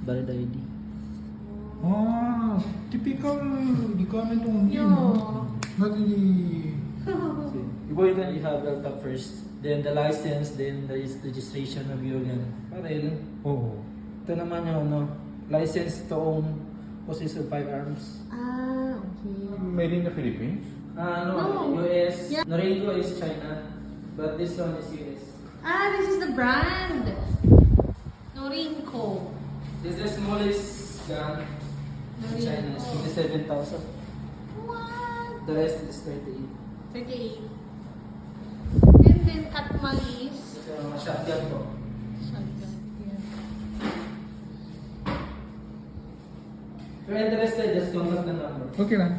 valid ID. Ah, typical gamit ng Yo. Not really. You have LTAP first, then the license, then the registration of your gun. Parel. Oo. Ito naman yung license to own possess of firearms. Ah, okay. Made in the Philippines? No, No. US. Yeah. Norinco is China, but this one is US. Ah, this is the brand. Norinco. This is the smallest gun in China. It's 27,000. What? The rest is 38. 38. And then Katmal is Ito yung mga shotgun po. shotgun. Yeah. If you're interested, just contact the number. Okay lang.